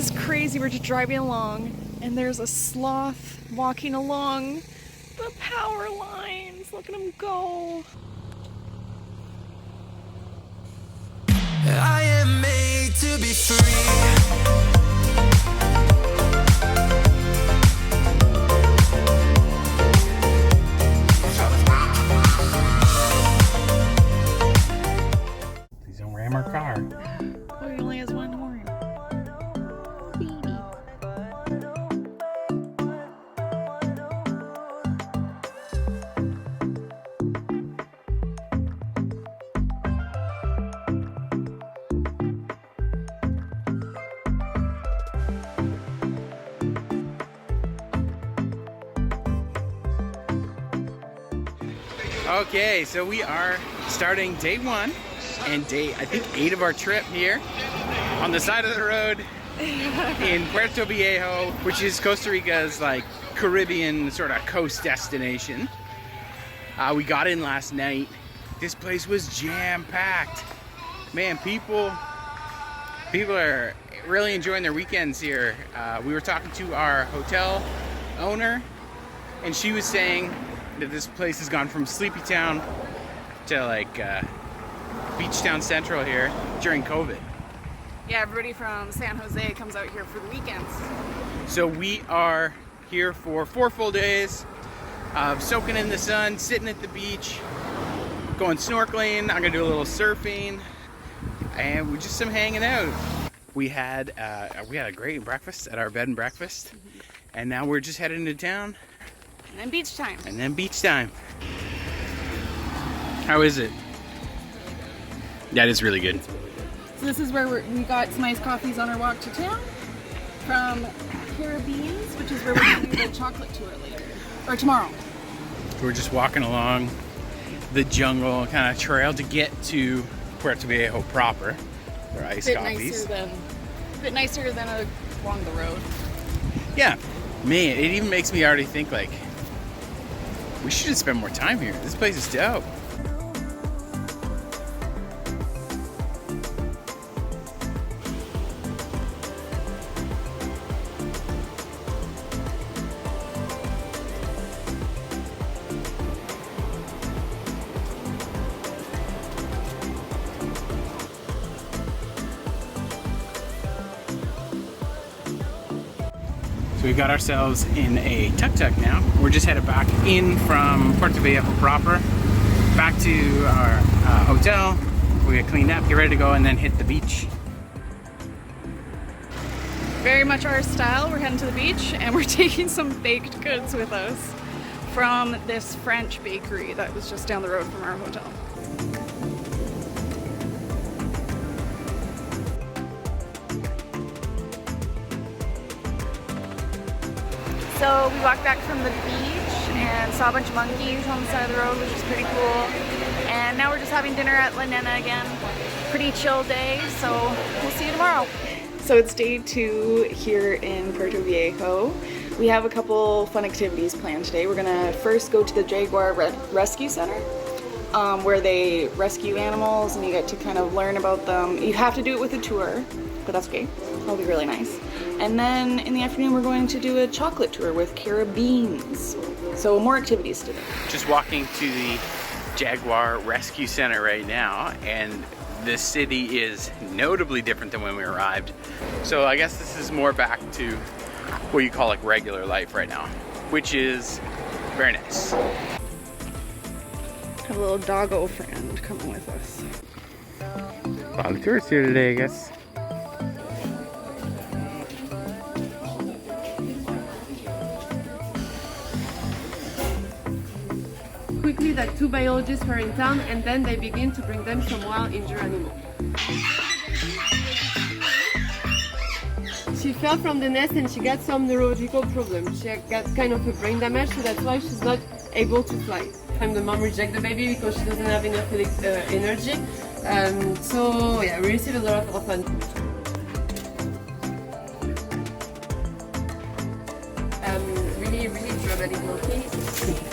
is crazy. We're just driving along and there's a sloth walking along the power lines. Look at him go. I am made to be free. Please don't ram our car. Oh, he only has one horn. Baby. Okay, so we are starting day 1 and day, I think, 8 of our trip here on the side of the road in Puerto Viejo, which is Costa Rica's like Caribbean sort of coast destination. We got in last night. This place was jam-packed. Man, people are really enjoying their weekends here. We were talking to our hotel owner, and she was saying that this place has gone from sleepy town to like beach town central here during COVID. Yeah, everybody from San Jose comes out here for the weekends. So we are here for 4 full days of soaking in the sun, sitting at the beach, going snorkeling. I'm gonna do a little surfing, and we're just some hanging out. We had a great breakfast at our bed and breakfast, and now we're just heading to town. And then beach time. And then beach time. How is it? That is really good. So this is where we got some iced coffees on our walk to town from Caribbeans, which is where we're going to do the chocolate tour later, or tomorrow. We're just walking along the jungle kind of trail to get to Puerto Viejo proper for iced coffees. A bit nicer than along the road. Yeah, man, it even makes me already think like, we should just spend more time here. This place is dope. So we got ourselves in a tuk-tuk now. We're just headed back in from Puerto Viejo proper, back to our hotel. We get cleaned up, get ready to go, and then hit the beach. Very much our style. We're heading to the beach and we're taking some baked goods with us from this French bakery that was just down the road from our hotel. So we walked back from the beach and saw a bunch of monkeys on the side of the road, which is pretty cool. And now we're just having dinner at La Nena again. Pretty chill day, so we'll see you tomorrow. So it's day 2 here in Puerto Viejo. We have a couple fun activities planned today. We're gonna first go to the Jaguar Rescue Center, where they rescue animals and you get to kind of learn about them. You have to do it with a tour, but that's okay. That'll be really nice. And then in the afternoon, we're going to do a chocolate tour with Caribbeans. So more activities today. Just walking to the Jaguar Rescue Center right now, and the city is notably different than when we arrived. So I guess this is more back to what you call like regular life right now, which is very nice. Have a little doggo friend coming with us. A lot of tourists here today, I guess. Quickly that 2 biologists were in town and then they begin to bring them some wild injured animal. She fell from the nest and she got some neurological problems. She got kind of a brain damage, so that's why she's not able to fly. And the mom rejected the baby because she doesn't have enough energy. So yeah, we received a lot of orphan. Really dramatic monkey.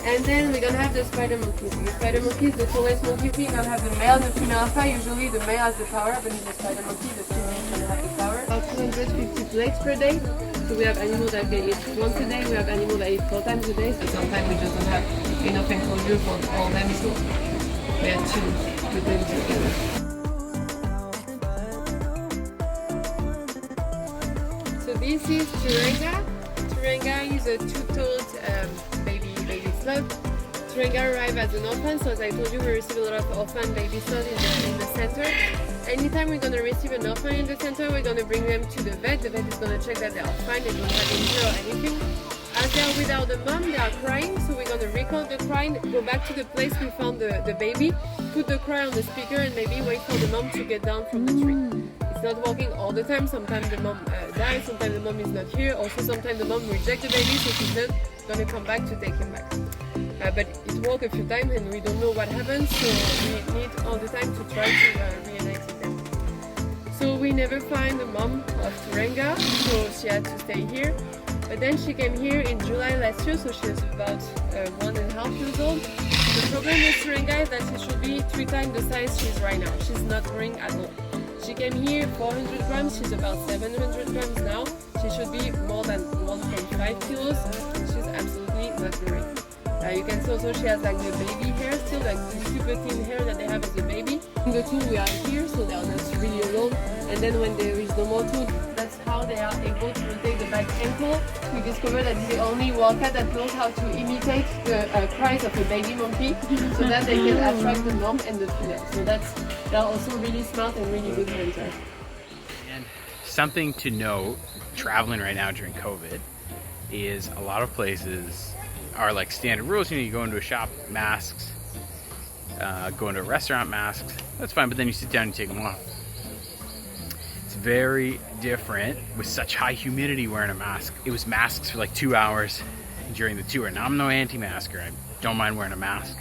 And then we're gonna have the spider monkeys. The spider monkey is the tallest monkey. We're gonna have the male and the female alpha. Usually the male has the power, but in the spider monkey, the female and a happy flower. About 250 plates per day. So we have animals that can eat once a day, we have animals that eat 4 times a day, so sometimes we just don't have enough enclosure for all them, so we have to put them together. So this is Turanga. Turanga is a two-toed baby sloth. Turanga arrived as an orphan, so as I told you, we receive a lot of orphan baby sloths in the center. Anytime we're going to receive an orphan in the center, we're going to bring them to the vet. The vet is going to check that they are fine, they don't have injury or anything. As they are without the mom, they are crying, so we're going to record the crying, go back to the place we found the baby, put the cry on the speaker and maybe wait for the mom to get down from the tree. It's not working all the time. Sometimes the mom dies, sometimes the mom is not here. Also sometimes the mom rejects the baby, so she's not going to come back to take him back. But it worked a few times and we don't know what happens, so we need all the time to try to reunite with them. So we never find the mom of Turanga, so she had to stay here. But then she came here in July last year, so she was about 1.5 years old. The problem with Turanga is that she should be 3 times the size she is right now. She's not growing at all. She came here 400 grams, she's about 700 grams now. She should be more than 1.5 kilos. She's absolutely not growing. You can see also she has like the baby hair still, like the super thin hair that they have as a baby. The two we are here, so they are not really alone. And then when there is no more two, that's how they are able to rotate the back ankle. We discovered that it's the only wildcat that knows how to imitate the cries of a baby monkey, so that they can attract the mom and the female. So they're also really smart and really good hunters. And something to note, traveling right now during COVID, is a lot of places are like standard rules. You know, you go into a shop, masks, go into a restaurant, masks, that's fine, but then you sit down and take them off. It's very different with such high humidity wearing a mask. It was masks for like 2 hours during the tour. Now I'm no anti-masker, I don't mind wearing a mask.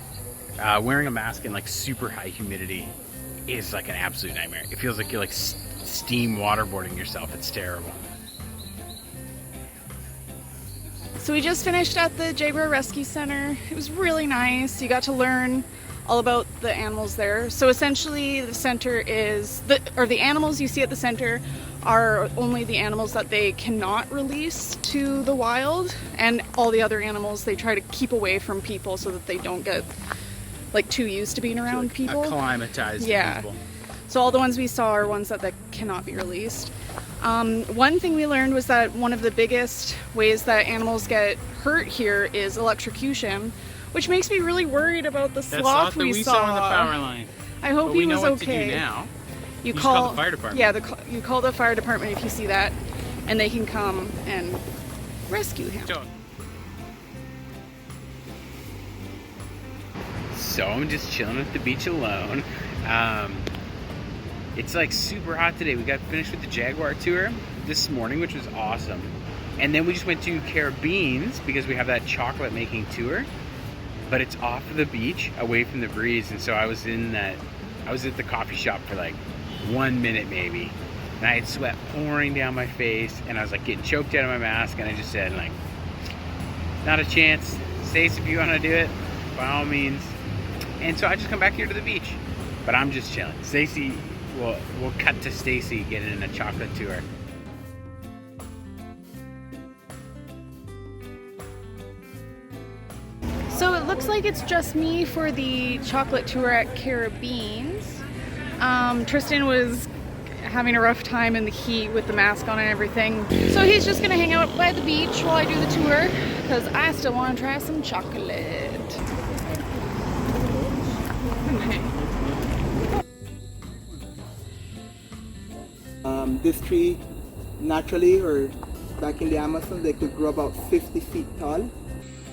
Wearing a mask in like super high humidity is like an absolute nightmare. It feels like you're like steam waterboarding yourself. It's terrible. So we just finished at the Jaguar Rescue Center. It was really nice. You got to learn all about the animals there. So essentially the center is, the animals you see at the center are only the animals that they cannot release to the wild, and all the other animals they try to keep away from people so that they don't get like too used to being around people. Acclimatized people. So all the ones we saw are ones that cannot be released. One thing we learned was that one of the biggest ways that animals get hurt here is electrocution, which makes me really worried about the sloth we saw on the power line. I hope he was okay. We know what to do now. You call the fire department. Yeah, you call the fire department if you see that, and they can come and rescue him. So I'm just chilling at the beach alone. It's like super hot today. We got finished with the Jaguar tour this morning, which was awesome. And then we just went to Caribbeans because we have that chocolate making tour. But it's off of the beach, away from the breeze. And so I was at the coffee shop for like 1 minute maybe. And I had sweat pouring down my face and I was like getting choked out of my mask, and I just said like, not a chance. Stace, if you want to do it, by all means. And so I just come back here to the beach. But I'm just chilling. Stacy, we'll cut to Stacy getting in a chocolate tour. So it looks like it's just me for the chocolate tour at Caribbeans. Tristan was having a rough time in the heat with the mask on and everything. So he's just gonna hang out by the beach while I do the tour, because I still want to try some chocolate. This tree, naturally, or back in the Amazon, they could grow about 50 feet tall.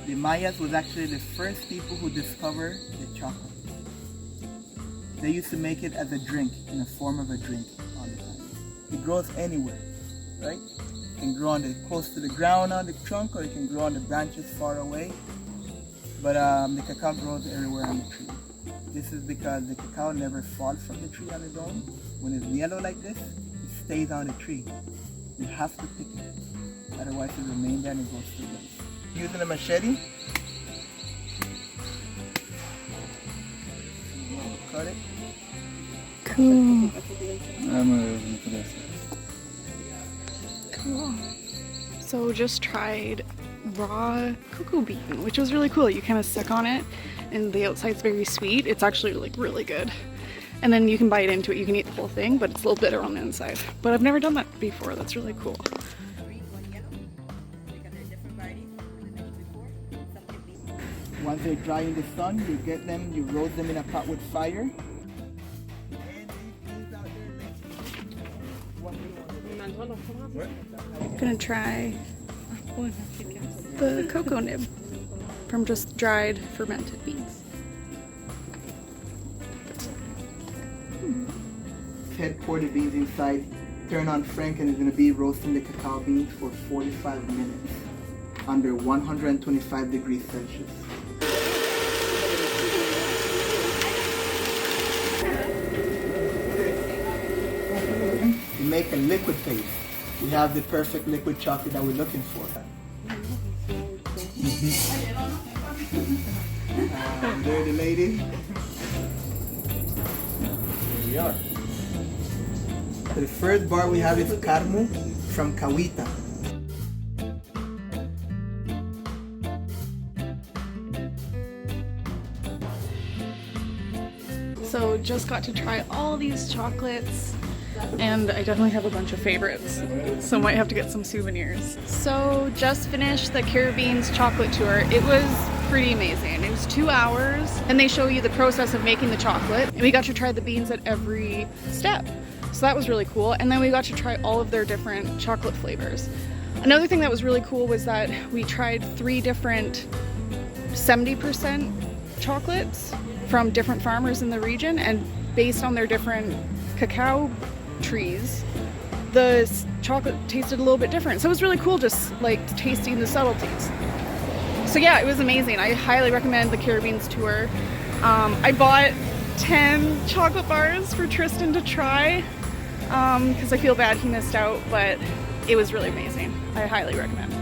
The Mayas was actually the first people who discovered the chocolate. They used to make it as a drink, in the form of a drink all the time. It grows anywhere, right? It can grow close to the ground on the trunk, or it can grow on the branches far away. But the cacao grows everywhere on the tree. This is because the cacao never falls from the tree on its own. When it's yellow like this, it stays on the tree. You have to pick it, otherwise it will remain there and it goes to waste. Using a machete, cut it. Cool. cool. So just tried raw cocoa bean, which was really cool. You kind of suck on it and the outside's very sweet. It's actually like really good. And then you can bite into it. You can eat the whole thing, but it's a little bitter on the inside. But I've never done that before. That's really cool. Once they're dry in the sun, you get them, you roast them in a pot with fire. I'm gonna try the cocoa nib from just dried fermented beans. Head pour the beans inside, turn on Frank, and it's going to be roasting the cacao beans for 45 minutes under 125 degrees Celsius. To make a liquid paste, we have the perfect liquid chocolate that we're looking for. And there the lady. Here we are. So the first bar we have is Carmo from Kawita. So just got to try all these chocolates, and I definitely have a bunch of favorites, so might have to get some souvenirs. So just finished the Caribbean's chocolate tour. It was pretty amazing. It was 2 hours, and they show you the process of making the chocolate, and we got to try the beans at every step. So that was really cool, and then we got to try all of their different chocolate flavors. Another thing that was really cool was that we tried 3 different 70% chocolates from different farmers in the region, and based on their different cacao trees, the chocolate tasted a little bit different. So it was really cool just like tasting the subtleties. So yeah, it was amazing. I highly recommend the Caribbean's tour. I bought 10 chocolate bars for Tristan to try because I feel bad he missed out, but it was really amazing. I highly recommend.